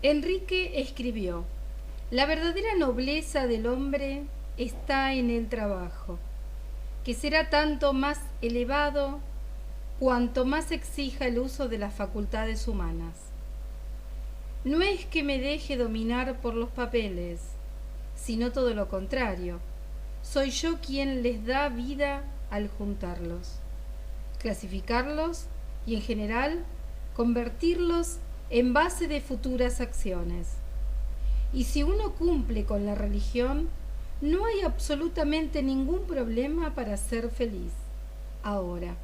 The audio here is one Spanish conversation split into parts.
Enrique escribió: la verdadera nobleza del hombre está en el trabajo, que será tanto más elevado cuanto más exija el uso de las facultades humanas. No es que me deje dominar por los papeles, sino todo lo contrario. Soy yo quien les da vida al juntarlos, clasificarlos y, en general, convertirlos en base de futuras acciones. Y si uno cumple con la religión, no hay absolutamente ningún problema para ser feliz. Ahora,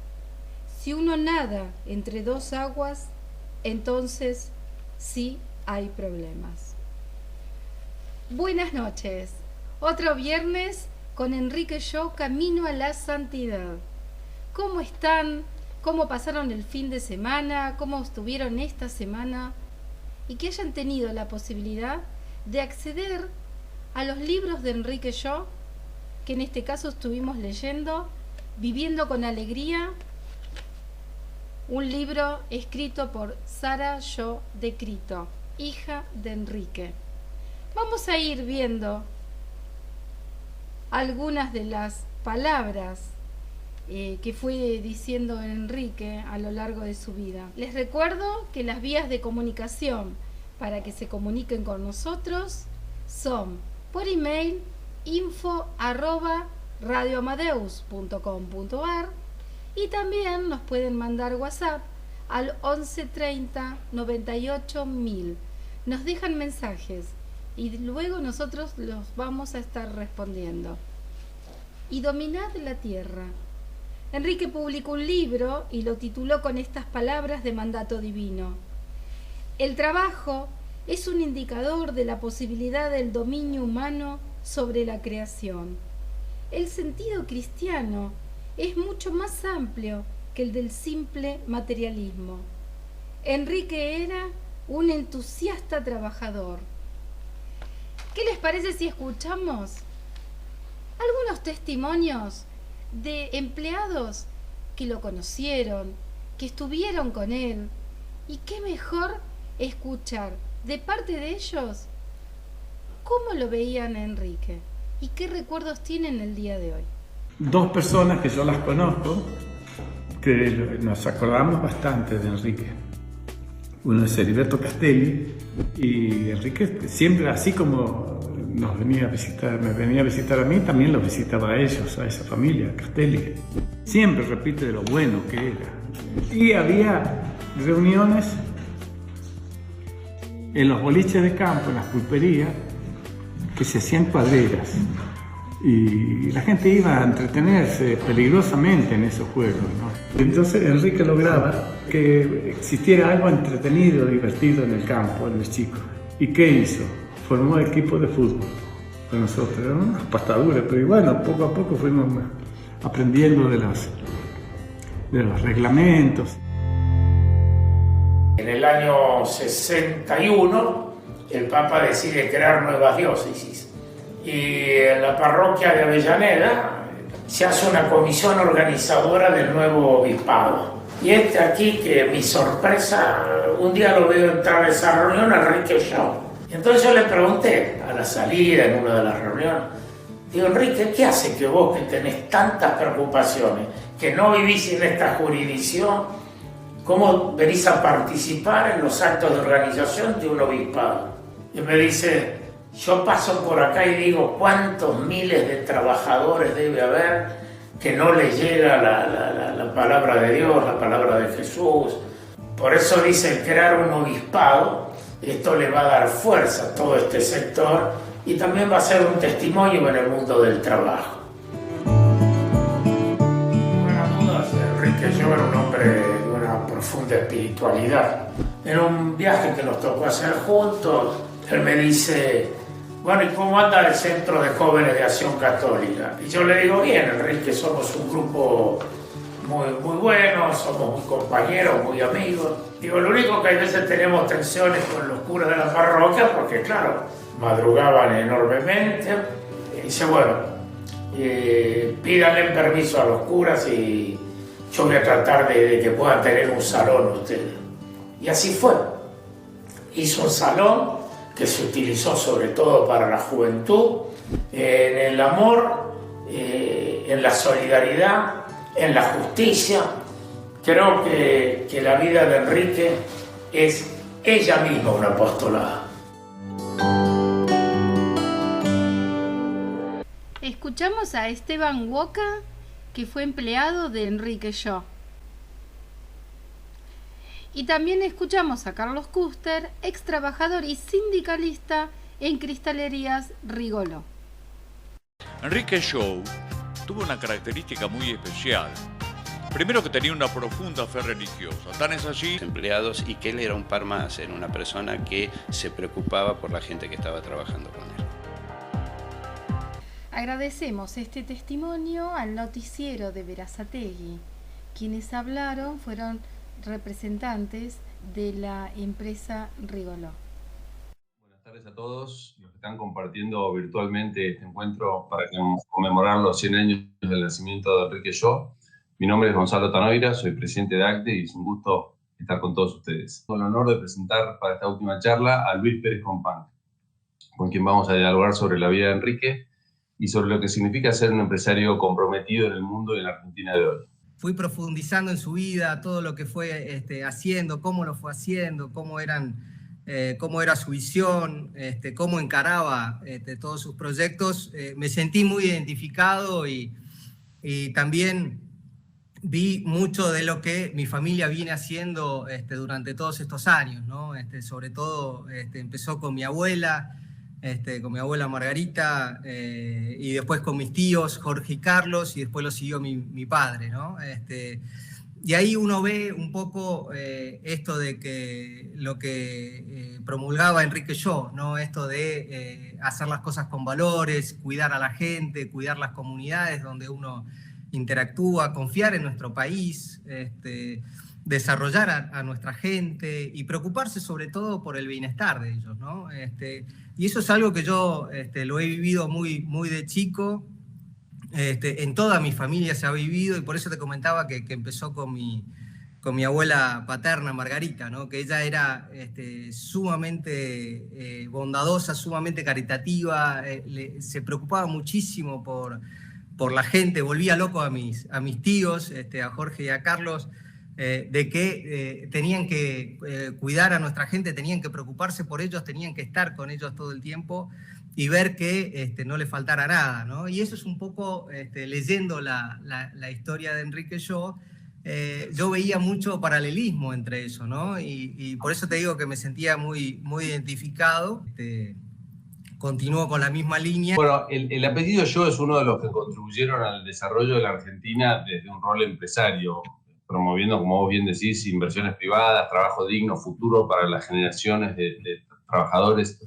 si uno nada entre dos aguas, entonces sí hay problemas. Buenas noches. Otro viernes con Enrique Yo, camino a la santidad. ¿Cómo están? ¿Cómo pasaron el fin de semana? ¿Cómo estuvieron esta semana? Y que hayan tenido la posibilidad de acceder a los libros de Enrique Yo, que en este caso estuvimos leyendo, Viviendo con Alegría, un libro escrito por Sara Yo de Crito, hija de Enrique. Vamos a ir viendo algunas de las palabras que fue diciendo Enrique a lo largo de su vida. Les recuerdo que las vías de comunicación para que se comuniquen con nosotros son por email info@radioamadeus.com.ar y también nos pueden mandar WhatsApp al 11 30 98 1000. Nos dejan mensajes y luego nosotros los vamos a estar respondiendo. Y dominad la tierra. Enrique publicó un libro y lo tituló con estas palabras de mandato divino. El trabajo es un indicador de la posibilidad del dominio humano sobre la creación. El sentido cristiano es mucho más amplio que el del simple materialismo. Enrique era un entusiasta trabajador. ¿Qué les parece si escuchamos algunos testimonios de empleados que lo conocieron, que estuvieron con él? Y qué mejor escuchar de parte de ellos cómo lo veían a Enrique y qué recuerdos tienen el día de hoy. Dos personas que yo las conozco, que nos acordamos bastante de Enrique. Uno es Heriberto Castelli, y Enrique siempre, así como nos venía a visitar, me venía a visitar a mí, también los visitaba a ellos, a esa familia, Castelli. Siempre repite de lo bueno que era. Y había reuniones en los boliches de campo, en las pulperías, que se hacían cuadreras. Y la gente iba a entretenerse peligrosamente en esos juegos, ¿no? Entonces Enrique lograba que existiera algo entretenido, divertido en el campo, en los chicos. ¿Y qué hizo? Formó equipo de fútbol con nosotros. Eran unas pastaduras, pero bueno, poco a poco fuimos aprendiendo de los reglamentos. En el año 61, el Papa decide crear nuevas diócesis. Y en la parroquia de Avellaneda se hace una comisión organizadora del nuevo obispado. Y aquí que mi sorpresa, un día lo veo entrar a esa reunión a Enrique Yo. Entonces yo le pregunté a la salida en una de las reuniones, digo, Enrique, ¿qué hace que vos que tenés tantas preocupaciones, que no vivís en esta jurisdicción, cómo venís a participar en los actos de organización de un obispado? Y me dice, yo paso por acá y digo, ¿cuántos miles de trabajadores debe haber que no les llega la palabra de Dios, la palabra de Jesús? Por eso dice, crear un obispado, esto le va a dar fuerza a todo este sector y también va a ser un testimonio en el mundo del trabajo. Buenas dudas, Enrique Yo era un hombre de una profunda espiritualidad. En un viaje que nos tocó hacer juntos, él me dice, bueno, ¿y cómo anda el Centro de Jóvenes de Acción Católica? Y yo le digo, bien, Enrique, somos un grupo muy bueno, somos muy compañeros, muy amigos. Digo, lo único que a veces tenemos tensiones con los curas de la parroquia, porque claro, madrugaban enormemente. Y dice, bueno, pídanle permiso a los curas y yo voy a tratar de que puedan tener un salón ustedes. Y así fue. hizo un salón que se utilizó sobre todo para la juventud, en el amor, en la solidaridad, en la justicia. Creo que la vida de Enrique es ella misma un apostolado. Escuchamos a Esteban Huoca, que fue empleado de Enrique Yo. Y también escuchamos a Carlos Custer, ex trabajador y sindicalista en Cristalerías Rigoló. Enrique Shaw tuvo una característica muy especial. Primero, que tenía una profunda fe religiosa, tan es así... empleados, y que él era un par más, era una persona que se preocupaba por la gente que estaba trabajando con él. Agradecemos este testimonio al noticiero de Berazategui. Quienes hablaron fueron representantes de la empresa Rigoló. Buenas tardes a todos los que están compartiendo virtualmente este encuentro para conmemorar los 100 años del nacimiento de Enrique Yo. Mi nombre es Gonzalo Tanoira, soy presidente de ACTE y es un gusto estar con todos ustedes. Tengo el honor de presentar para esta última charla a Luis Pérez Compán, con quien vamos a dialogar sobre la vida de Enrique y sobre lo que significa ser un empresario comprometido en el mundo y en la Argentina de hoy. Fui profundizando en su vida, todo lo que fue haciendo, cómo lo fue haciendo, cómo era su visión, cómo encaraba todos sus proyectos. Me sentí muy identificado y también vi mucho de lo que mi familia viene haciendo durante todos estos años, ¿no? Sobre todo empezó con mi abuela Margarita, y después con mis tíos Jorge y Carlos, y después lo siguió mi padre, ¿no? Y ahí uno ve un poco esto de que lo que promulgaba Enrique Yo, ¿no? Esto de hacer las cosas con valores, cuidar a la gente, cuidar las comunidades donde uno interactúa, confiar en nuestro país, desarrollar a nuestra gente y preocuparse sobre todo por el bienestar de ellos, ¿no? Y eso es algo que yo lo he vivido muy, muy de chico, en toda mi familia se ha vivido, y por eso te comentaba que empezó con mi abuela paterna, Margarita, ¿no? Que ella era sumamente bondadosa, sumamente caritativa, se preocupaba muchísimo por la gente, volvía loco a mis tíos, a Jorge y a Carlos, de que tenían que cuidar a nuestra gente, tenían que preocuparse por ellos, tenían que estar con ellos todo el tiempo y ver que no les faltara nada, ¿no? Y eso es un poco, leyendo la historia de Enrique Yo veía mucho paralelismo entre eso, ¿no? Y por eso te digo que me sentía muy, muy identificado. Continúo con la misma línea. Bueno, el apellido Yo es uno de los que contribuyeron al desarrollo de la Argentina desde un rol empresario, promoviendo, como vos bien decís, inversiones privadas, trabajo digno, futuro para las generaciones de trabajadores.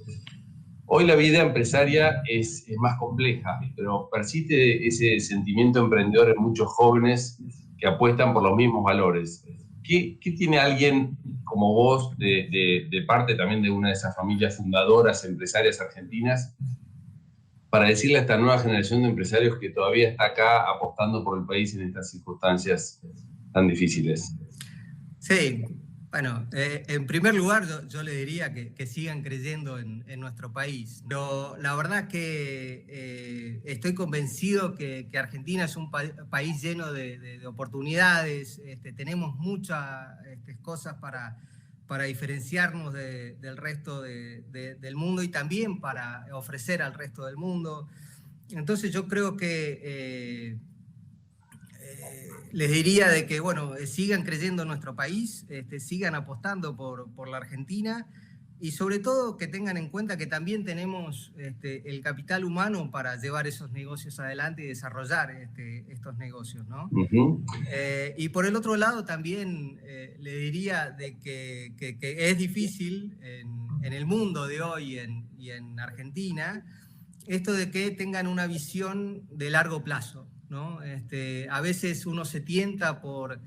Hoy la vida empresaria es más compleja, pero persiste ese sentimiento emprendedor en muchos jóvenes que apuestan por los mismos valores. ¿Qué tiene alguien como vos, de parte también de una de esas familias fundadoras, empresarias argentinas, para decirle a esta nueva generación de empresarios que todavía está acá apostando por el país en estas circunstancias tan difíciles? Sí, bueno, en primer lugar yo le diría que sigan creyendo en nuestro país. Pero la verdad que estoy convencido que Argentina es un país lleno de oportunidades, tenemos muchas cosas para diferenciarnos del resto del mundo y también para ofrecer al resto del mundo. Entonces yo creo que les diría de que, bueno, sigan creyendo en nuestro país, sigan apostando por la Argentina y sobre todo que tengan en cuenta que también tenemos el capital humano para llevar esos negocios adelante y desarrollar estos negocios, ¿no? Uh-huh. Y por el otro lado también le diría de que es difícil en el mundo de hoy y en Argentina esto de que tengan una visión de largo plazo, ¿no? A veces uno se tienta por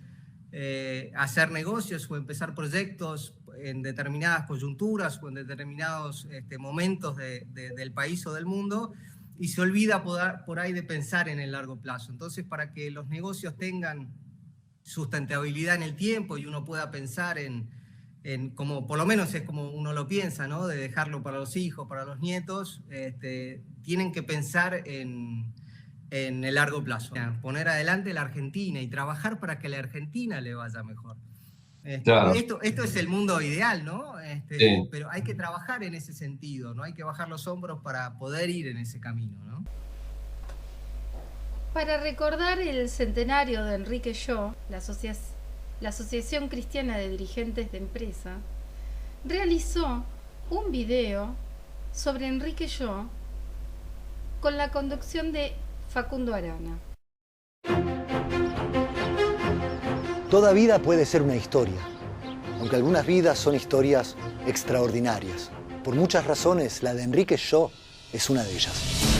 hacer negocios o empezar proyectos en determinadas coyunturas o en determinados momentos del país o del mundo y se olvida por ahí de pensar en el largo plazo. Entonces, para que los negocios tengan sustentabilidad en el tiempo y uno pueda pensar en como por lo menos es como uno lo piensa, ¿no? De dejarlo para los hijos, para los nietos, tienen que pensar en el largo plazo. Poner adelante la Argentina y trabajar para que a la Argentina le vaya mejor. Claro. Esto es el mundo ideal, ¿no? Sí. Pero hay que trabajar en ese sentido, ¿no? Hay que bajar los hombros para poder ir en ese camino, ¿no? Para recordar el centenario de Enrique Yo, la Asociación Cristiana de Dirigentes de Empresa realizó un video sobre Enrique Yo con la conducción de Facundo Arana. Toda vida puede ser una historia, aunque algunas vidas son historias extraordinarias. Por muchas razones, la de Enrique Yo es una de ellas.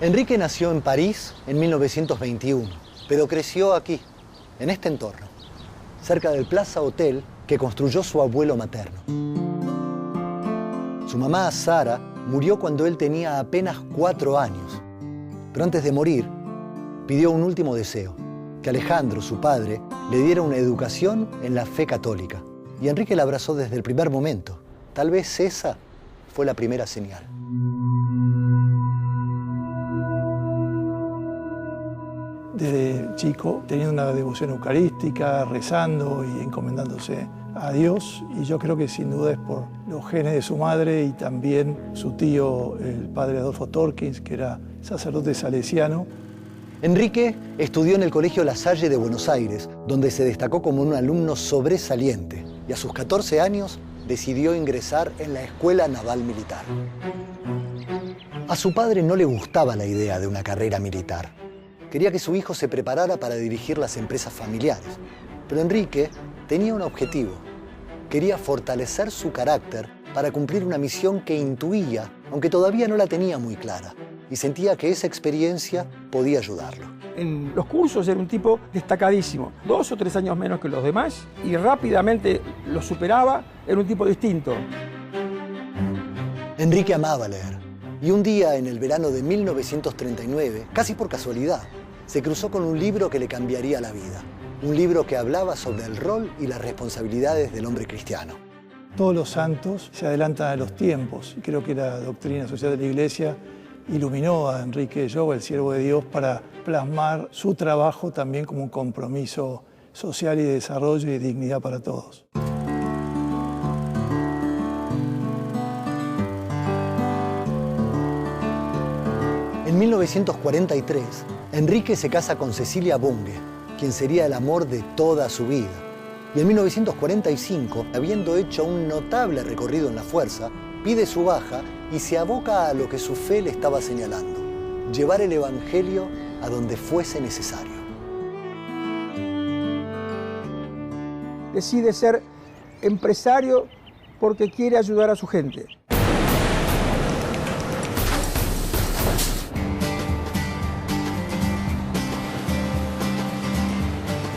Enrique nació en París en 1921, pero creció aquí, en este entorno, cerca del Plaza Hotel que construyó su abuelo materno. Su mamá, Sara, murió cuando él tenía apenas 4 años. Pero antes de morir, pidió un último deseo, que Alejandro, su padre, le diera una educación en la fe católica. Y Enrique la abrazó desde el primer momento. Tal vez esa fue la primera señal. Desde chico, teniendo una devoción eucarística, rezando y encomendándose a Dios. Y yo creo que sin duda es por los genes de su madre y también su tío, el padre Adolfo Torkins, que era sacerdote salesiano. Enrique estudió en el Colegio La Salle de Buenos Aires, donde se destacó como un alumno sobresaliente. Y a sus 14 años decidió ingresar en la Escuela Naval Militar. A su padre no le gustaba la idea de una carrera militar. Quería que su hijo se preparara para dirigir las empresas familiares. Pero Enrique tenía un objetivo. Quería fortalecer su carácter para cumplir una misión que intuía, aunque todavía no la tenía muy clara, y sentía que esa experiencia podía ayudarlo. En los cursos era un tipo destacadísimo, 2 o 3 años menos que los demás, y rápidamente lo superaba, era un tipo distinto. Enrique amaba leer, y un día en el verano de 1939, casi por casualidad, se cruzó con un libro que le cambiaría la vida. Un libro que hablaba sobre el rol y las responsabilidades del hombre cristiano. Todos los santos se adelantan a los tiempos. Y creo que la doctrina social de la Iglesia iluminó a Enrique Yo, el siervo de Dios, para plasmar su trabajo también como un compromiso social y de desarrollo y de dignidad para todos. En 1943, Enrique se casa con Cecilia Bunge, quien sería el amor de toda su vida. Y en 1945, habiendo hecho un notable recorrido en la fuerza, pide su baja y se aboca a lo que su fe le estaba señalando: llevar el Evangelio a donde fuese necesario. Decide ser empresario porque quiere ayudar a su gente.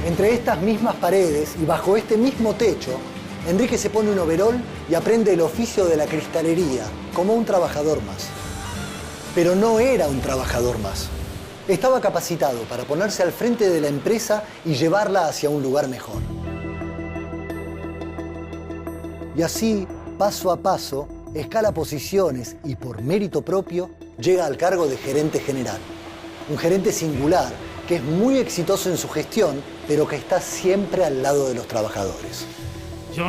Entre estas mismas paredes y bajo este mismo techo, Enrique se pone un overol y aprende el oficio de la cristalería como un trabajador más. Pero no era un trabajador más. Estaba capacitado para ponerse al frente de la empresa y llevarla hacia un lugar mejor. Y así, paso a paso, escala posiciones y por mérito propio llega al cargo de gerente general. Un gerente singular que es muy exitoso en su gestión, pero que está siempre al lado de los trabajadores. Yo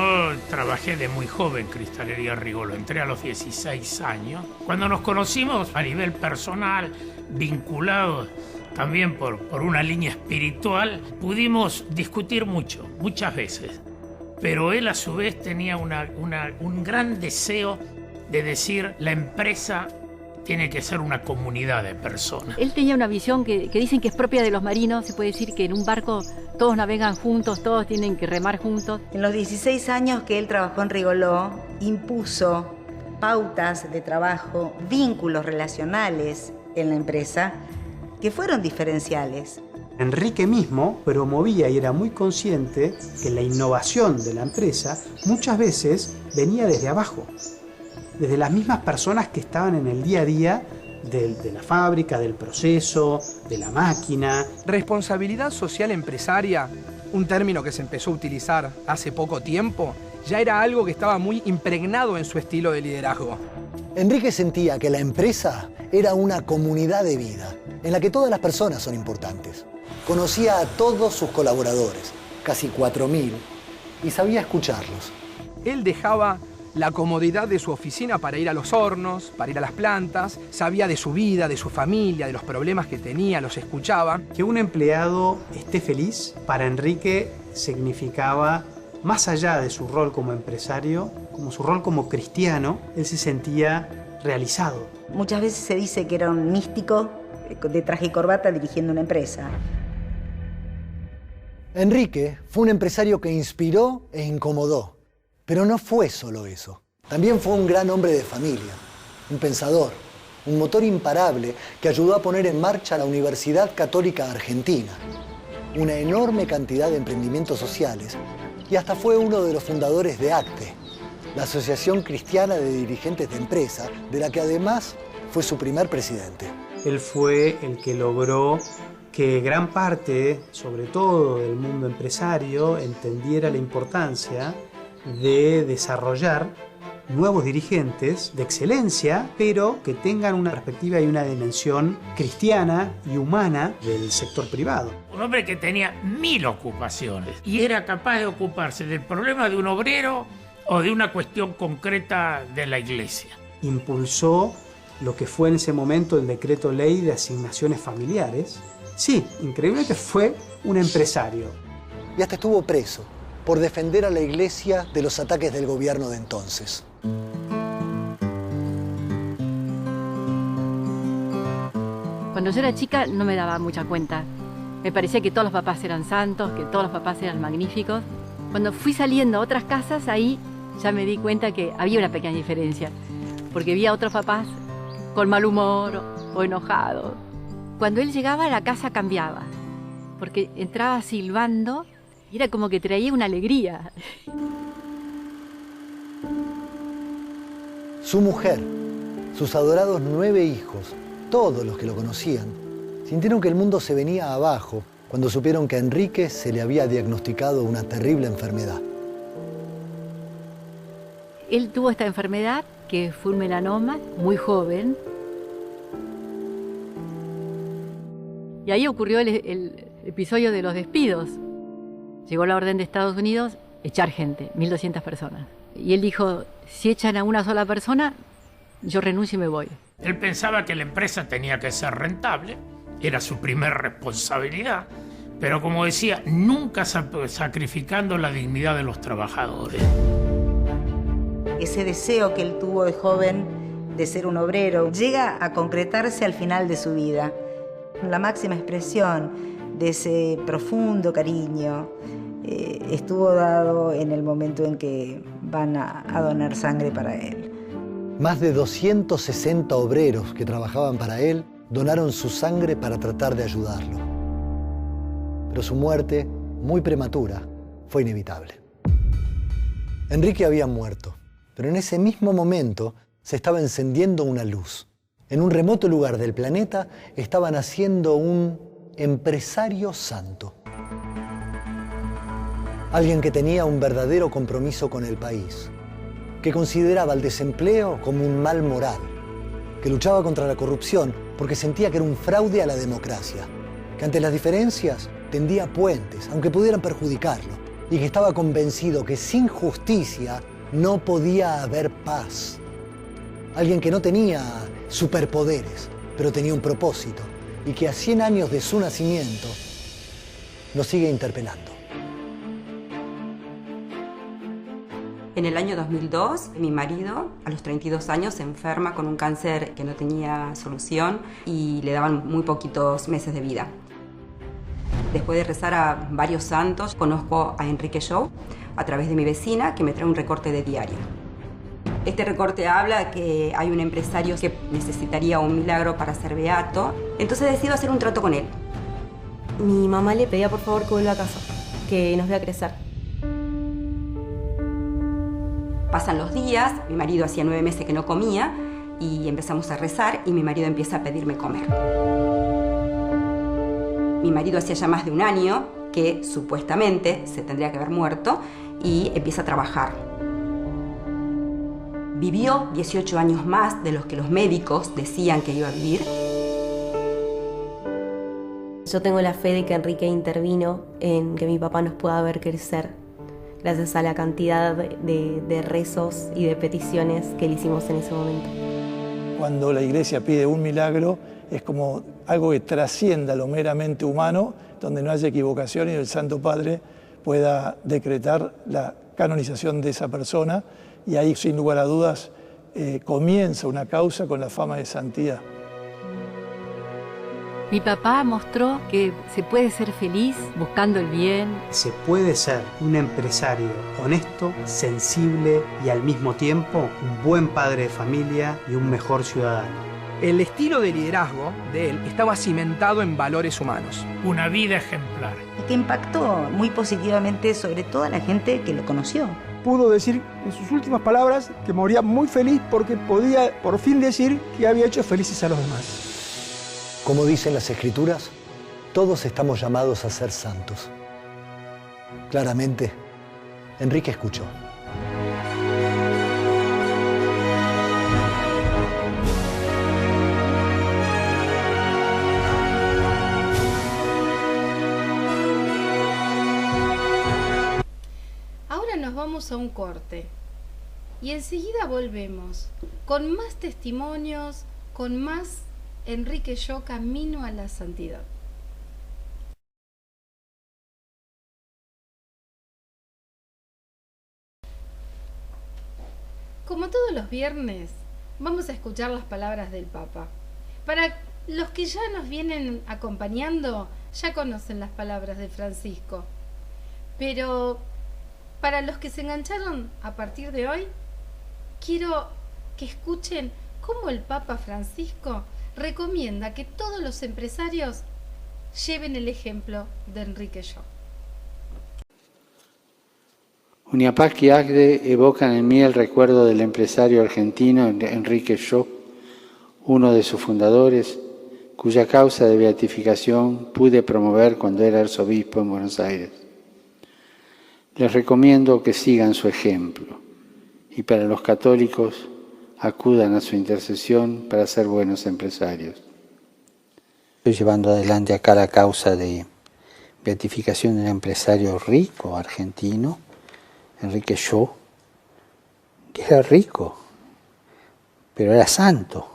trabajé de muy joven en Cristalería Rigolo, entré a los 16 años. Cuando nos conocimos a nivel personal, vinculados también por una línea espiritual, pudimos discutir muchas veces. Pero él a su vez tenía un gran deseo de decir: la empresa tiene que ser una comunidad de personas. Él tenía una visión que dicen que es propia de los marinos. Se puede decir que en un barco todos navegan juntos, todos tienen que remar juntos. En los 16 años que él trabajó en Rigoló, impuso pautas de trabajo, vínculos relacionales en la empresa que fueron diferenciales. Enrique mismo promovía y era muy consciente que la innovación de la empresa muchas veces venía desde abajo, desde las mismas personas que estaban en el día a día de la fábrica, del proceso, de la máquina. Responsabilidad social empresaria, un término que se empezó a utilizar hace poco tiempo, ya era algo que estaba muy impregnado en su estilo de liderazgo. Enrique sentía que la empresa era una comunidad de vida, en la que todas las personas son importantes. Conocía a todos sus colaboradores, casi 4.000, y sabía escucharlos. Él dejaba la comodidad de su oficina para ir a los hornos, para ir a las plantas, sabía de su vida, de su familia, de los problemas que tenía, los escuchaba. Que un empleado esté feliz, para Enrique significaba, más allá de su rol como empresario, como su rol como cristiano, él se sentía realizado. Muchas veces se dice que era un místico de traje y corbata dirigiendo una empresa. Enrique fue un empresario que inspiró e incomodó. Pero no fue solo eso. También fue un gran hombre de familia, un pensador, un motor imparable que ayudó a poner en marcha la Universidad Católica Argentina, una enorme cantidad de emprendimientos sociales, y hasta fue uno de los fundadores de ACTE, la Asociación Cristiana de Dirigentes de Empresa, de la que además fue su primer presidente. Él fue el que logró que gran parte, sobre todo del mundo empresario, entendiera la importancia de desarrollar nuevos dirigentes de excelencia, pero que tengan una perspectiva y una dimensión cristiana y humana del sector privado. Un hombre que tenía 1000 ocupaciones y era capaz de ocuparse del problema de un obrero o de una cuestión concreta de la iglesia. Impulsó lo que fue en ese momento el decreto ley de asignaciones familiares. Sí, increíblemente fue un empresario. Y hasta estuvo preso por defender a la iglesia de los ataques del gobierno de entonces. Cuando yo era chica no me daba mucha cuenta. Me parecía que todos los papás eran santos, que todos los papás eran magníficos. Cuando fui saliendo a otras casas, ahí ya me di cuenta que había una pequeña diferencia. Porque vi a otros papás con mal humor o enojados. Cuando él llegaba, la casa cambiaba. Porque entraba silbando y era como que traía una alegría. Su mujer, sus adorados 9 hijos, todos los que lo conocían, sintieron que el mundo se venía abajo cuando supieron que a Enrique se le había diagnosticado una terrible enfermedad. Él tuvo esta enfermedad, que fue un melanoma, muy joven. Y ahí ocurrió el episodio de los despidos. Llegó la orden de Estados Unidos, echar gente, 1.200 personas. Y él dijo, si echan a una sola persona, yo renuncio y me voy. Él pensaba que la empresa tenía que ser rentable, era su primer responsabilidad, pero como decía, nunca sacrificando la dignidad de los trabajadores. Ese deseo que él tuvo de joven de ser un obrero llega a concretarse al final de su vida. La máxima expresión de ese profundo cariño estuvo dado en el momento en que van a donar sangre para él. Más de 260 obreros que trabajaban para él donaron su sangre para tratar de ayudarlo. Pero su muerte, muy prematura, fue inevitable. Enrique había muerto, pero en ese mismo momento se estaba encendiendo una luz. En un remoto lugar del planeta estaban haciendo un empresario santo. Alguien que tenía un verdadero compromiso con el país, que consideraba el desempleo como un mal moral, que luchaba contra la corrupción porque sentía que era un fraude a la democracia, que ante las diferencias tendía puentes, aunque pudieran perjudicarlo, y que estaba convencido que sin justicia no podía haber paz. Alguien que no tenía superpoderes, pero tenía un propósito, y que a 100 años de su nacimiento nos sigue interpelando. En el año 2002, mi marido, a los 32 años, se enferma con un cáncer que no tenía solución y le daban muy poquitos meses de vida. Después de rezar a varios santos, conozco a Enrique Jou a través de mi vecina, que me trae un recorte de diario. Este recorte habla que hay un empresario que necesitaría un milagro para ser beato, entonces decido hacer un trato con él. Mi mamá le pedía por favor que vuelva a casa, que nos vea crecer. Pasan los días, mi marido hacía 9 meses que no comía y empezamos a rezar y mi marido empieza a pedirme comer. Mi marido hacía ya más de un año que supuestamente se tendría que haber muerto y empieza a trabajar. Vivió 18 años más de los que los médicos decían que iba a vivir. Yo tengo la fe de que Enrique intervino en que mi papá nos pueda ver crecer, gracias a la cantidad de rezos y de peticiones que le hicimos en ese momento. Cuando la Iglesia pide un milagro, es como algo que trascienda lo meramente humano, donde no haya equivocación y el Santo Padre pueda decretar la canonización de esa persona, y ahí, sin lugar a dudas, comienza una causa con la fama de santidad. Mi papá mostró que se puede ser feliz buscando el bien. Se puede ser un empresario honesto, sensible y al mismo tiempo un buen padre de familia y un mejor ciudadano. El estilo de liderazgo de él estaba cimentado en valores humanos. Una vida ejemplar. Y que impactó muy positivamente sobre toda la gente que lo conoció. Pudo decir en sus últimas palabras que moría muy feliz porque podía por fin decir que había hecho felices a los demás. Como dicen las Escrituras, todos estamos llamados a ser santos. Claramente, Enrique escuchó. Ahora nos vamos a un corte y enseguida volvemos con más testimonios, con más Enrique Yo camino a la santidad. Como todos los viernes, vamos a escuchar las palabras del Papa. Para los que ya nos vienen acompañando, ya conocen las palabras de Francisco. Pero para los que se engancharon a partir de hoy, quiero que escuchen cómo el Papa Francisco recomienda que todos los empresarios lleven el ejemplo de Enrique Yo. Uniapaschi Agde evocan en mí el recuerdo del empresario argentino Enrique Yo, uno de sus fundadores, cuya causa de beatificación pude promover cuando era arzobispo en Buenos Aires. Les recomiendo que sigan su ejemplo y para los católicos acudan a su intercesión para ser buenos empresarios. Estoy llevando adelante acá la causa de beatificación de un empresario rico argentino, Enrique Yo, que era rico, pero era santo.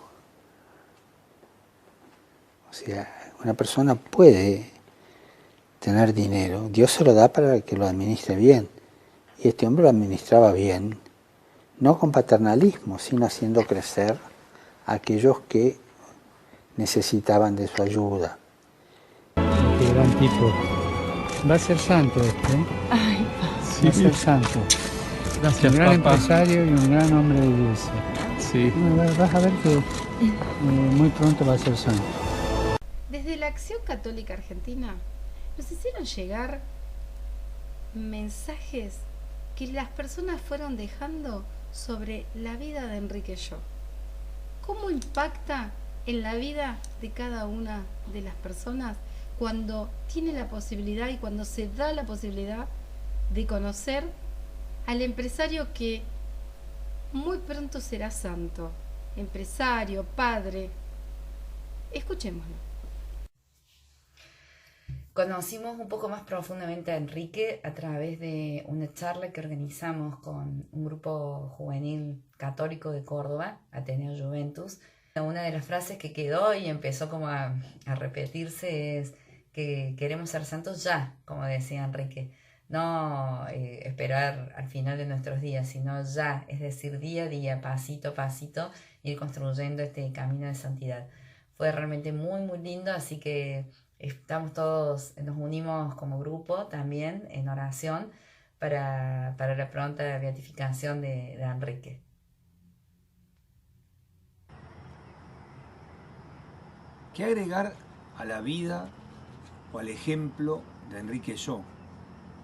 O sea, una persona puede tener dinero, Dios se lo da para que lo administre bien. Y este hombre lo administraba bien, no con paternalismo, sino haciendo crecer a aquellos que necesitaban de su ayuda. Qué gran tipo. Va a ser santo este, ¿eh? Ay, va a ser santo. Gracias, un gran papá. empresario y un gran hombre de iglesia. Sí. Bueno, vas a ver que muy pronto va a ser santo. Desde la Acción Católica Argentina nos hicieron llegar mensajes que las personas fueron dejando sobre la vida de Enrique Yo. ¿Cómo impacta en la vida de cada una de las personas cuando tiene la posibilidad y cuando se da la posibilidad de conocer al empresario que muy pronto será santo? Empresario, padre. Escuchémoslo. Conocimos un poco más profundamente a Enrique a través de una charla que organizamos con un grupo juvenil católico de Córdoba, Ateneo Juventus. Una de las frases que quedó y empezó como a repetirse es que queremos ser santos ya, como decía Enrique. No esperar al final de nuestros días, sino ya, es decir, día a día, pasito a pasito, ir construyendo este camino de santidad. Fue realmente muy, muy lindo, así que estamos todos, nos unimos como grupo también en oración para la pronta beatificación de Enrique. ¿Qué agregar a la vida o al ejemplo de Enrique Shaw,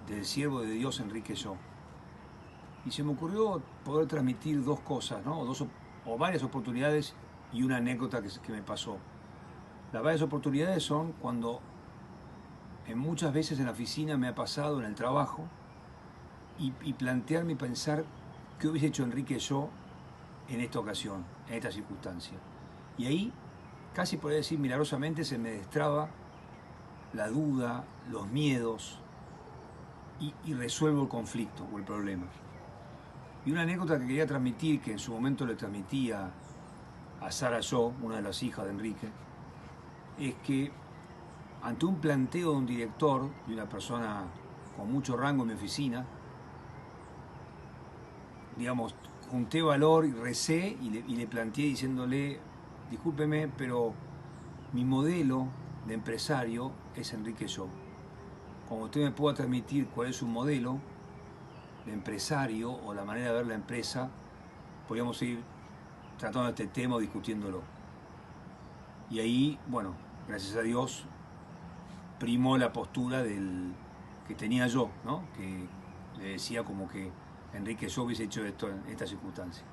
del siervo de Dios Enrique Shaw. Y se me ocurrió poder transmitir dos cosas, ¿no? O varias oportunidades y una anécdota que me pasó. Las varias oportunidades son cuando muchas veces en la oficina me ha pasado, en el trabajo, y plantearme y pensar qué hubiese hecho Enrique Shaw en esta ocasión, en esta circunstancia. Y ahí, casi podría decir milagrosamente, se me destraba la duda, los miedos, y resuelvo el conflicto o el problema. Y una anécdota que quería transmitir, que en su momento le transmitía a Sara Shaw, una de las hijas de Enrique, es que ante un planteo de un director, de una persona con mucho rango en mi oficina, digamos, junté valor y recé y le planteé diciéndole: discúlpeme, pero mi modelo de empresario es Enrique Shaw. Como usted me pueda transmitir cuál es su modelo de empresario o la manera de ver la empresa, podríamos ir tratando este tema o discutiéndolo. Y ahí, bueno, gracias a Dios, primó la postura que tenía yo, ¿no? Que le decía como que Enrique Shaw hubiese hecho esto en esta circunstancia.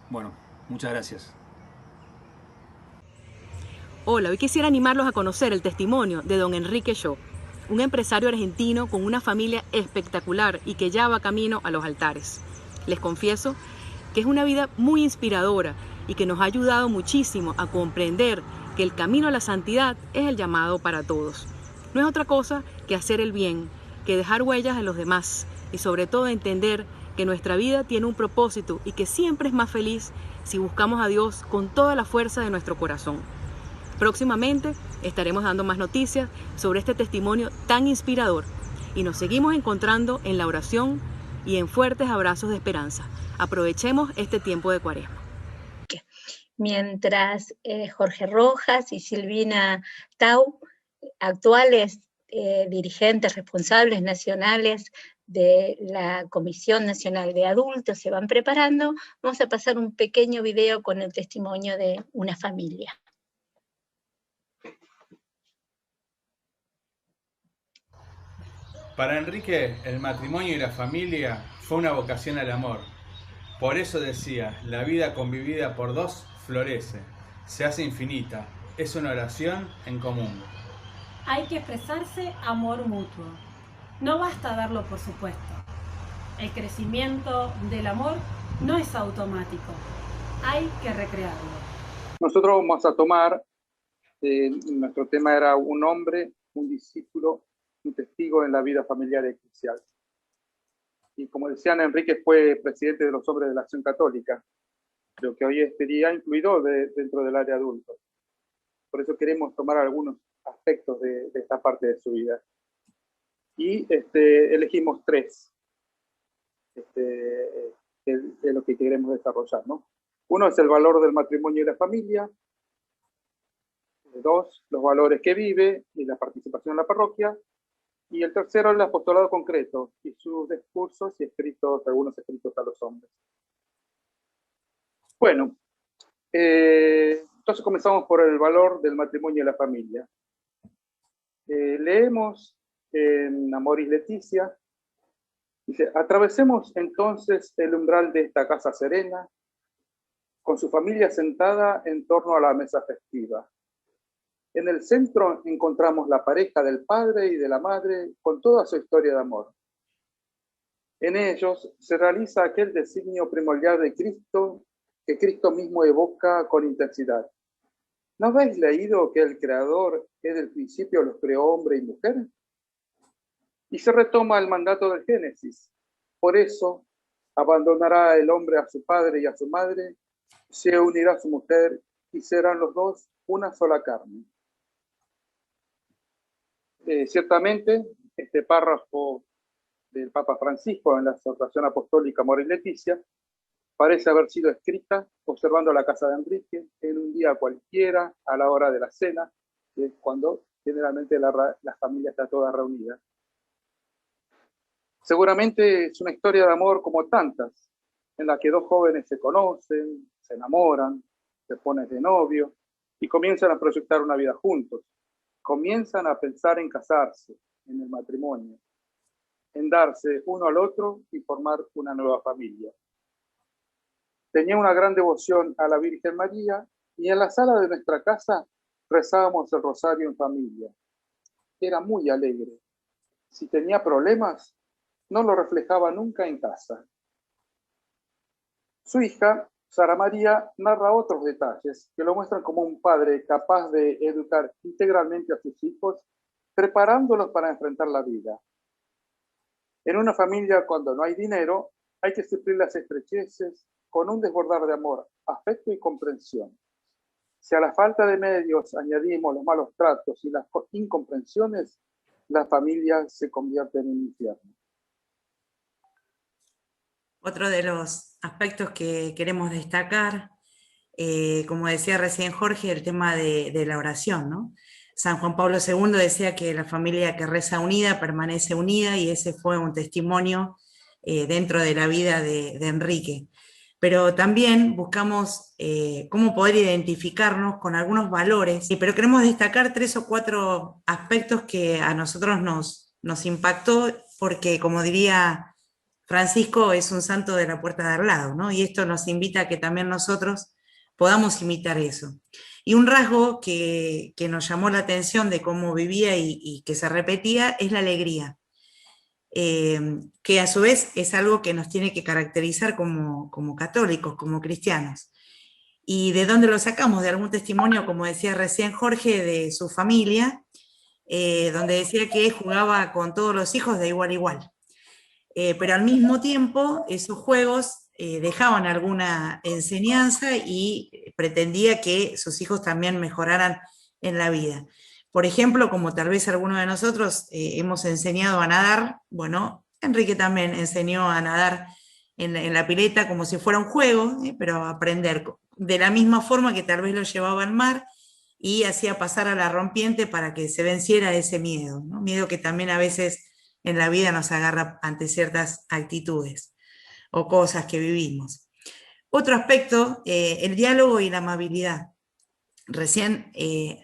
Bueno, muchas gracias. Hola, hoy quisiera animarlos a conocer el testimonio de don Enrique Shaw, un empresario argentino con una familia espectacular y que ya va camino a los altares. Les confieso que es una vida muy inspiradora y que nos ha ayudado muchísimo a comprender que el camino a la santidad es el llamado para todos. No es otra cosa que hacer el bien, que dejar huellas en los demás y sobre todo entender que nuestra vida tiene un propósito y que siempre es más feliz si buscamos a Dios con toda la fuerza de nuestro corazón. Próximamente estaremos dando más noticias sobre este testimonio tan inspirador y nos seguimos encontrando en la oración y en fuertes abrazos de esperanza. Aprovechemos este tiempo de Cuaresma. Mientras Jorge Rojas y Silvina Tau, actuales dirigentes responsables nacionales de la Comisión Nacional de Adultos, se van preparando, vamos a pasar un pequeño video con el testimonio de una familia. Para Enrique, el matrimonio y la familia fue una vocación al amor. Por eso decía: la vida convivida por dos florece, se hace infinita, es una oración en común. Hay que expresarse amor mutuo. No basta darlo por supuesto. El crecimiento del amor no es automático. Hay que recrearlo. Nosotros vamos a tomar, nuestro tema era un hombre, un discípulo, un testigo en la vida familiar y eclesial. Y como decían, Enrique fue presidente de los Hombres de la Acción Católica, lo que hoy estaría incluido dentro del área adulto. Por eso queremos tomar algunos aspectos de esta parte de su vida. Y elegimos tres de lo que queremos desarrollar, ¿no? Uno es el valor del matrimonio y la familia. Dos, los valores que vive y la participación en la parroquia. Y el tercero, el apostolado concreto y sus discursos y escritos, algunos escritos a los hombres. Bueno, entonces comenzamos por el valor del matrimonio y la familia. Leemos en Amoris Laetitia, dice: atravesemos entonces el umbral de esta casa serena, con su familia sentada en torno a la mesa festiva. En el centro encontramos la pareja del padre y de la madre con toda su historia de amor. En ellos se realiza aquel designio primordial de Cristo que Cristo mismo evoca con intensidad. ¿No habéis leído que el Creador desde el principio los creó hombre y mujer? Y se retoma el mandato del Génesis. Por eso abandonará el hombre a su padre y a su madre, se unirá a su mujer y serán los dos una sola carne. Ciertamente, este párrafo del Papa Francisco en la exhortación apostólica Amoris Laetitia parece haber sido escrita observando la casa de Enrique en un día cualquiera a la hora de la cena, que es cuando generalmente la familia está toda reunida. Seguramente es una historia de amor como tantas, en la que dos jóvenes se conocen, se enamoran, se ponen de novio y comienzan a proyectar una vida juntos, comienzan a pensar en casarse, en el matrimonio, en darse uno al otro y formar una nueva familia. Tenía una gran devoción a la Virgen María y en la sala de nuestra casa rezábamos el rosario en familia. Era muy alegre. Si tenía problemas, no lo reflejaba nunca en casa. Su hija, Sara María, narra otros detalles que lo muestran como un padre capaz de educar integralmente a sus hijos, preparándolos para enfrentar la vida. En una familia, cuando no hay dinero, hay que suplir las estrecheces con un desbordar de amor, afecto y comprensión. Si a la falta de medios añadimos los malos tratos y las incomprensiones, la familia se convierte en un infierno. Otro de los aspectos que queremos destacar, como decía recién Jorge, el tema de la oración, ¿no? San Juan Pablo II decía que la familia que reza unida permanece unida, y ese fue un testimonio dentro de la vida de Enrique. Pero también buscamos cómo poder identificarnos con algunos valores, pero queremos destacar 3 o 4 aspectos que a nosotros nos impactó, porque, como diría Francisco, es un santo de la puerta de al lado, ¿no? Y esto nos invita a que también nosotros podamos imitar eso. Y un rasgo que nos llamó la atención de cómo vivía y que se repetía es la alegría. Que a su vez es algo que nos tiene que caracterizar como católicos, como cristianos. ¿Y de dónde lo sacamos? De algún testimonio, como decía recién Jorge, de su familia, donde decía que jugaba con todos los hijos de igual a igual. Pero al mismo tiempo esos juegos dejaban alguna enseñanza y pretendía que sus hijos también mejoraran en la vida. Por ejemplo, como tal vez algunos de nosotros hemos enseñado a nadar, bueno, Enrique también enseñó a nadar en la pileta como si fuera un juego, pero a aprender de la misma forma que tal vez lo llevaba al mar y hacía pasar a la rompiente para que se venciera ese miedo, ¿no? Miedo que también a veces en la vida nos agarra ante ciertas actitudes o cosas que vivimos. Otro aspecto, el diálogo y la amabilidad. Recién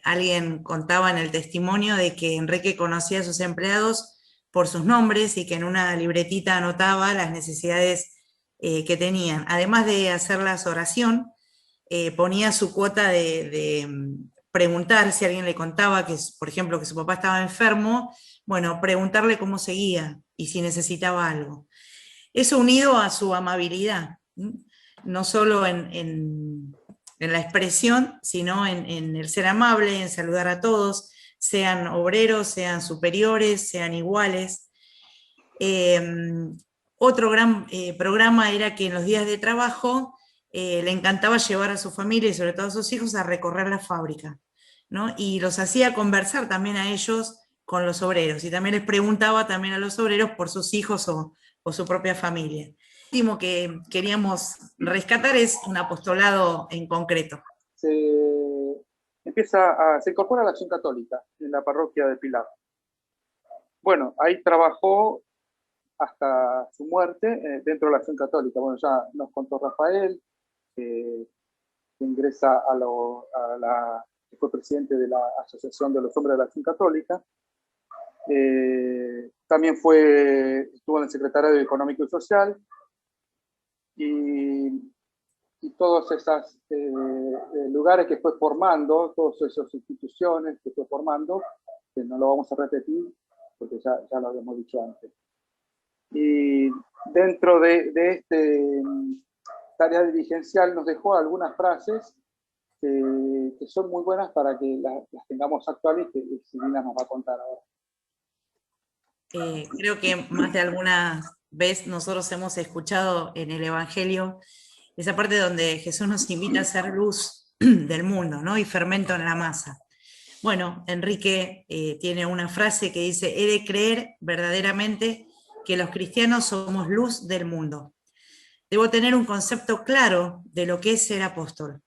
alguien contaba en el testimonio de que Enrique conocía a sus empleados por sus nombres y que en una libretita anotaba las necesidades que tenían. Además de hacerlas oración, ponía su cuota de preguntar si alguien le contaba que, por ejemplo, que su papá estaba enfermo, bueno, preguntarle cómo seguía y si necesitaba algo. Eso unido a su amabilidad, no solo en la expresión, sino en el ser amable, en saludar a todos, sean obreros, sean superiores, sean iguales. Otro gran programa era que en los días de trabajo le encantaba llevar a su familia y sobre todo a sus hijos a recorrer la fábrica, ¿no? Y los hacía conversar también a ellos con los obreros, y también les preguntaba también a los obreros por sus hijos o su propia familia. Lo último que queríamos rescatar es un apostolado en concreto. Se incorpora a la Acción Católica en la parroquia de Pilar. Bueno, ahí trabajó hasta su muerte dentro de la Acción Católica. Bueno, ya nos contó Rafael, que ingresa que fue presidente de la Asociación de los Hombres de la Acción Católica. También estuvo en el Secretariado Económico y Social, y todos esos lugares que fue formando, todas esas instituciones que fue formando, que no lo vamos a repetir porque ya lo habíamos dicho antes. Y dentro de este tarea dirigencial nos dejó algunas frases que son muy buenas para que las tengamos actuales, que Silvina nos va a contar ahora. Creo que más de alguna vez nosotros hemos escuchado en el Evangelio esa parte donde Jesús nos invita a ser luz del mundo, ¿no? Y fermento en la masa. Bueno, Enrique tiene una frase que dice: he de creer verdaderamente que los cristianos somos luz del mundo. Debo tener un concepto claro de lo que es ser apóstol,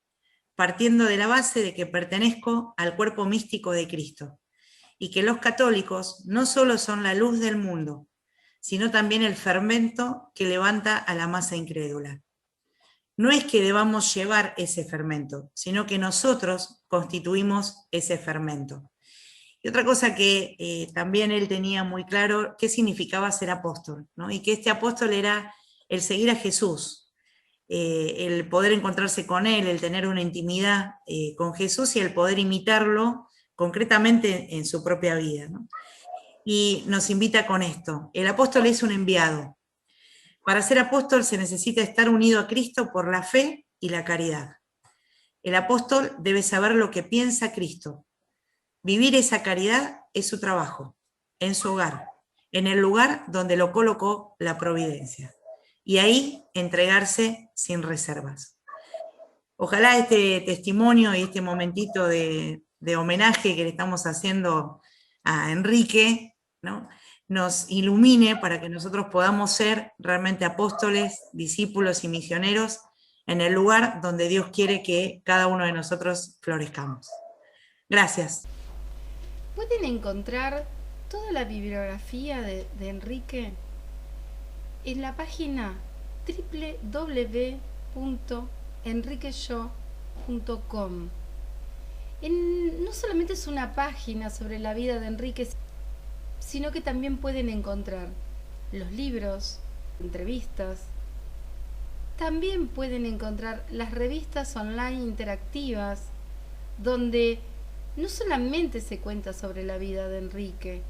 partiendo de la base de que pertenezco al cuerpo místico de Cristo, y que los católicos no solo son la luz del mundo, sino también el fermento que levanta a la masa incrédula. No es que debamos llevar ese fermento, sino que nosotros constituimos ese fermento. Y otra cosa que también él tenía muy claro, qué significaba ser apóstol, ¿no? Y que este apóstol era el seguir a Jesús, el poder encontrarse con él, el tener una intimidad con Jesús y el poder imitarlo concretamente en su propia vida, ¿no? Y nos invita con esto: el apóstol es un enviado. Para ser apóstol se necesita estar unido a Cristo por la fe y la caridad. El apóstol debe saber lo que piensa Cristo. Vivir esa caridad es su trabajo, en su hogar, en el lugar donde lo colocó la providencia. Y ahí entregarse sin reservas. Ojalá este testimonio y este momentito de homenaje que le estamos haciendo a Enrique, ¿no?, nos ilumine para que nosotros podamos ser realmente apóstoles, discípulos y misioneros en el lugar donde Dios quiere que cada uno de nosotros florezcamos. Gracias. Pueden encontrar toda la bibliografía de Enrique en la página www.enriqueshow.com. No solamente es una página sobre la vida de Enrique, sino que también pueden encontrar los libros, entrevistas. También pueden encontrar las revistas online interactivas, donde no solamente se cuenta sobre la vida de Enrique,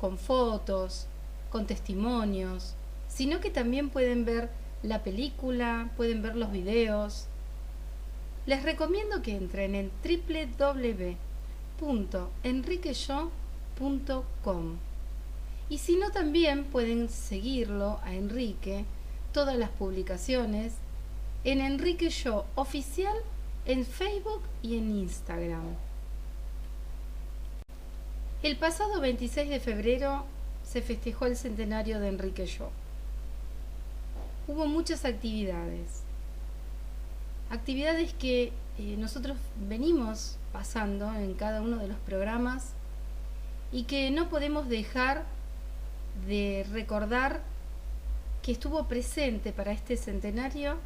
con fotos, con testimonios, sino que también pueden ver la película, pueden ver los videos. Les recomiendo que entren en www.enriqueshow.com. Y si no, también pueden seguirlo a Enrique, todas las publicaciones, en Enrique Show Oficial, en Facebook y en Instagram. El pasado 26 de febrero se festejó el centenario de Enrique Show. Hubo muchas actividades que nosotros venimos pasando en cada uno de los programas y que no podemos dejar de recordar que estuvo presente para este centenario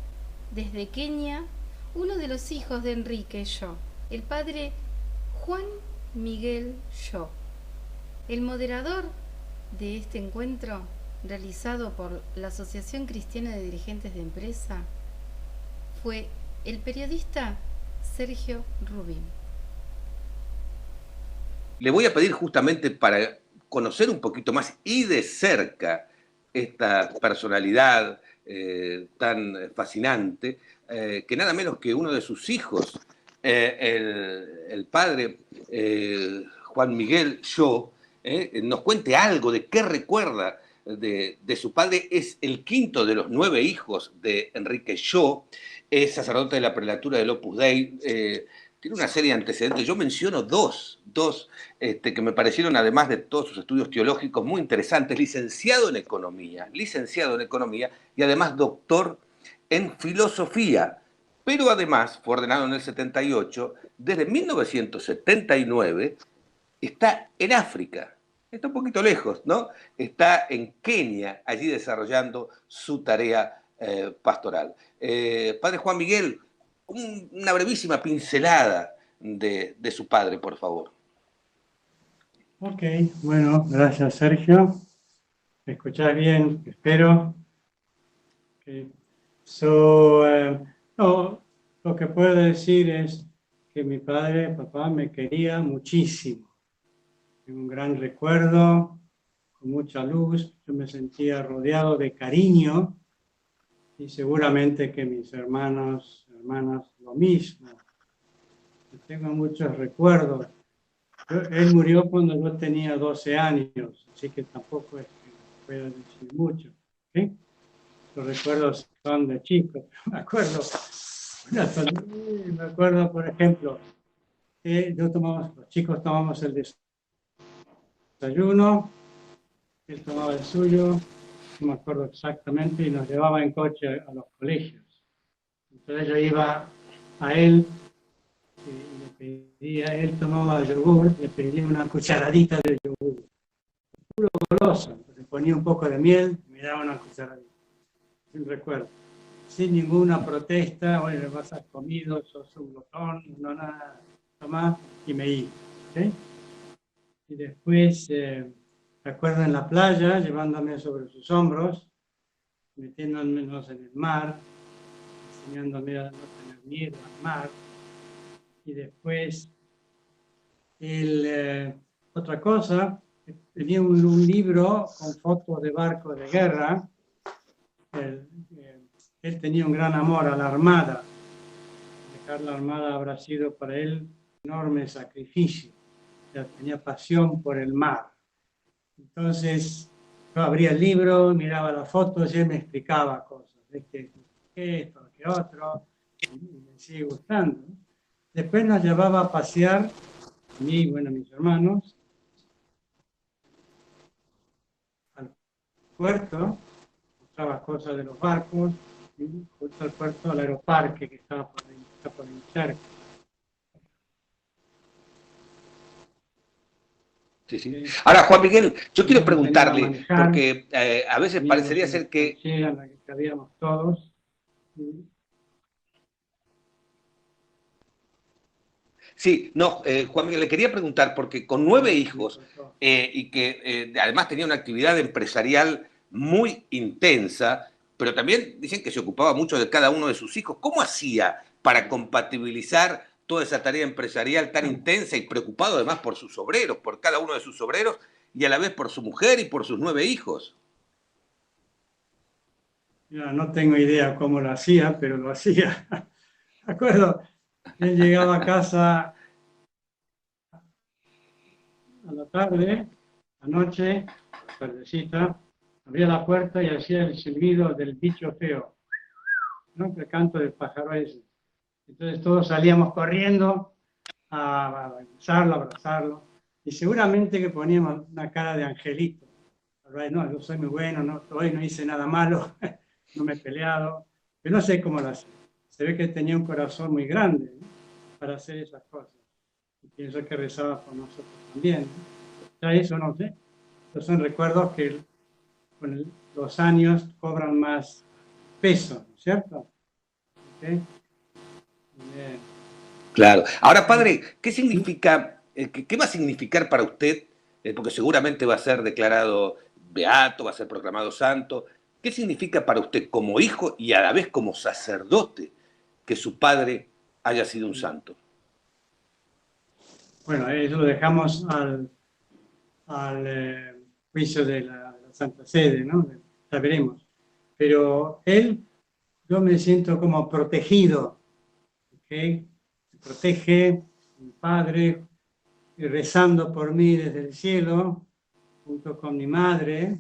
desde Kenia uno de los hijos de Enrique Shaw, el padre Juan Miguel Shaw. El moderador de este encuentro, realizado por la Asociación Cristiana de Dirigentes de Empresa, fue el periodista Sergio Rubín. Le voy a pedir, justamente para conocer un poquito más y de cerca esta personalidad tan fascinante, que nada menos que uno de sus hijos, el padre Juan Miguel Shaw, nos cuente algo de qué recuerda de su padre. Es el quinto de los 9 hijos de Enrique Shaw, es sacerdote de la prelatura del Opus Dei, tiene una serie de antecedentes. Yo menciono dos que me parecieron, además de todos sus estudios teológicos, muy interesantes. Licenciado en Economía y además doctor en Filosofía, pero además fue ordenado en el 78, desde 1979 está en África, está un poquito lejos, ¿no? Está en Kenia, allí desarrollando su tarea pastoral. Padre Juan Miguel, una brevísima pincelada de su padre, por favor. Ok, bueno, gracias Sergio. ¿Me escuchás bien? Espero. Okay. No, lo que puedo decir es que mi papá, me quería muchísimo. Tengo un gran recuerdo, con mucha luz. Yo me sentía rodeado de cariño y seguramente que mis hermanas lo mismo. Yo tengo muchos recuerdos. Él murió cuando yo tenía 12 años, así que tampoco es que pueda decir mucho. ¿Sí? Los recuerdos son de chico. Me acuerdo, por ejemplo, los chicos tomamos el desayuno, él tomaba el suyo, no me acuerdo exactamente, y nos llevaba en coche a los colegios. Entonces yo iba a él y le pedía, él tomaba yogur, le pedía una cucharadita de yogur. Puro goloso, le ponía un poco de miel, me daba una cucharadita. Sin recuerdo. Sin ninguna protesta, oye, vas a comido, sos un glotón, no nada, tomás, y me iba. ¿Sí? Y después, recuerdo en la playa, llevándome sobre sus hombros, metiéndonos en el mar, enseñándome a no tener miedo al mar. Y después, otra cosa, tenía un libro con fotos de barcos de guerra. Él tenía un gran amor a la Armada. Dejar la Armada habrá sido para él un enorme sacrificio. Ya tenía pasión por el mar. Entonces, yo abría el libro, miraba las fotos y él me explicaba cosas. Que esto, que otro, y me sigue gustando. Después nos llevaba a pasear, a mí y bueno, a mis hermanos, al puerto, mostraba cosas de los barcos, y justo al puerto, al aeroparque que está por iniciar. Sí, sí. Ahora, Juan Miguel, yo quiero preguntarle, porque a veces parecería ser que... En la que cabíamos todos. Sí, no, Juan Miguel, le quería preguntar, porque con 9 hijos y que además tenía una actividad empresarial muy intensa, pero también dicen que se ocupaba mucho de cada uno de sus hijos, ¿cómo hacía para compatibilizar toda esa tarea empresarial tan intensa y preocupado además por sus obreros, por cada uno de sus obreros, y a la vez por su mujer y por sus 9 hijos? Yo no tengo idea cómo lo hacía, pero lo hacía. ¿De acuerdo? Él llegaba a casa a la tarde, anoche, tardecita, abría la puerta y hacía el silbido del bicho feo, ¿no? El canto del pájaro ese. Entonces todos salíamos corriendo a abrazarlo, y seguramente que poníamos una cara de angelito. No, yo soy muy bueno, hoy no hice nada malo, no me he peleado, yo no sé cómo lo hacía. Se ve que tenía un corazón muy grande, ¿no?, para hacer esas cosas. Y pienso que rezaba por nosotros también, ¿no? Ya eso no sé. Esos son recuerdos que con los años cobran más peso, ¿no es cierto? ¿Okay? Bien. Claro. Ahora, padre, ¿qué significa, qué va a significar para usted, porque seguramente va a ser declarado beato, va a ser proclamado santo, qué significa para usted como hijo y a la vez como sacerdote que su padre haya sido un santo? Bueno, eso lo dejamos al juicio de la Santa Sede, ¿no? Ya veremos. Pero yo me siento como protegido, ¿ok? Me protege mi padre, rezando por mí desde el cielo, junto con mi madre,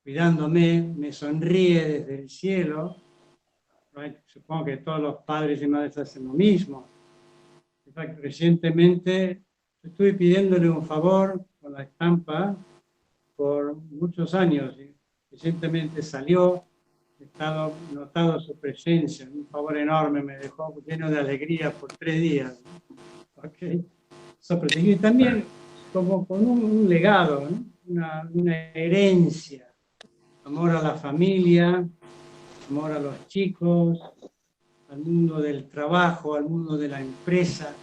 cuidándome, me sonríe desde el cielo. Supongo que todos los padres y madres hacen lo mismo. Recientemente estuve pidiéndole un favor con la estampa por muchos años. Recientemente salió, he estado notado su presencia, un favor enorme, me dejó lleno de alegría por 3 días. ¿Okay? Y también como con un legado, ¿no? una herencia, amor a la familia, amor a los chicos, al mundo del trabajo, al mundo de la empresa,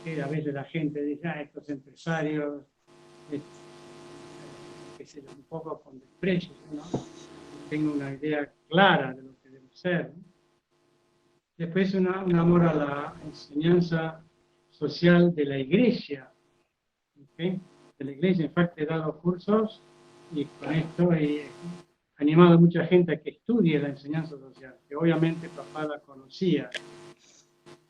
que a veces la gente dice, estos empresarios, que se un poco con desprecio, ¿no? Tengo una idea clara de lo que debe ser, ¿no? Después un amor a la enseñanza social de la iglesia, ¿okay? De la iglesia. En fact, he dado cursos y con esto he animado a mucha gente a que estudie la enseñanza social, que obviamente papá la conocía.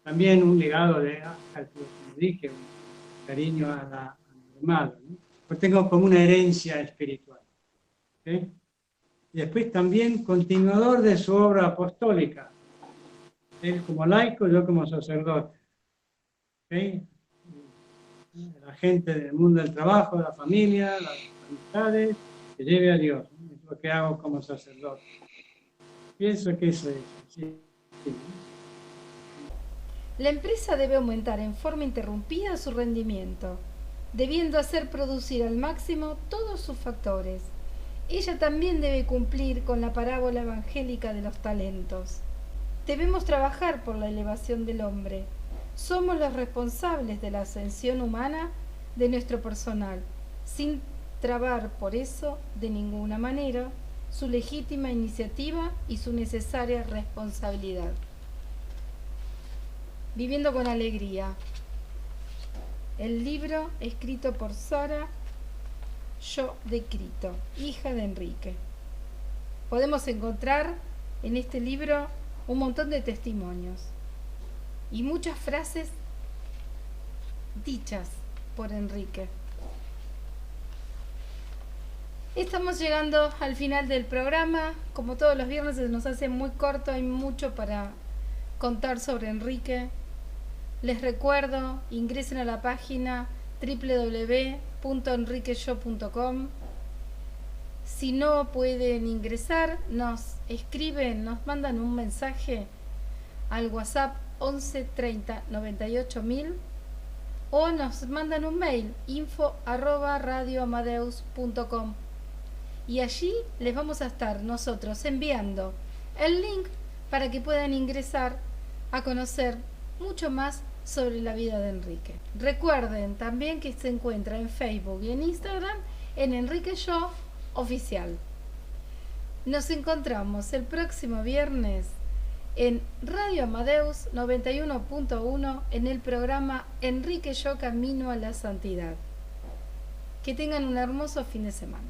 También un legado al que dije, un cariño a mi hermano, ¿no? Pues tengo como una herencia espiritual. ¿Okay? Y después también continuador de su obra apostólica. Él como laico, yo como sacerdote. ¿Okay? La gente del mundo del trabajo, la familia, las amistades, que lleve a Dios, ¿no? Es lo que hago como sacerdote. Pienso que eso es. Sí. La empresa debe aumentar en forma interrumpida su rendimiento, debiendo hacer producir al máximo todos sus factores. Ella también debe cumplir con la parábola evangélica de los talentos. Debemos trabajar por la elevación del hombre. Somos los responsables de la ascensión humana de nuestro personal, sin trabar por eso de ninguna manera su legítima iniciativa y su necesaria responsabilidad. Viviendo con alegría. El libro escrito por Sara Yo de Crito, hija de Enrique. Podemos encontrar en este libro un montón de testimonios y muchas frases dichas por Enrique. Estamos llegando al final del programa. Como todos los viernes se nos hace muy corto, hay mucho para contar sobre Enrique. Les recuerdo, ingresen a la página www.enriqueshow.com. Si no pueden ingresar, nos escriben, nos mandan un mensaje al WhatsApp 11 30 98 1000 o nos mandan un mail info@radioamadeus.com y allí les vamos a estar nosotros enviando el link para que puedan ingresar a conocer mucho más sobre la vida de Enrique. Recuerden también que se encuentra en Facebook y en Instagram en Enrique Show Oficial. Nos encontramos el próximo viernes en Radio Amadeus 91.1 en el programa Enrique Show Camino a la Santidad. Que tengan un hermoso fin de semana.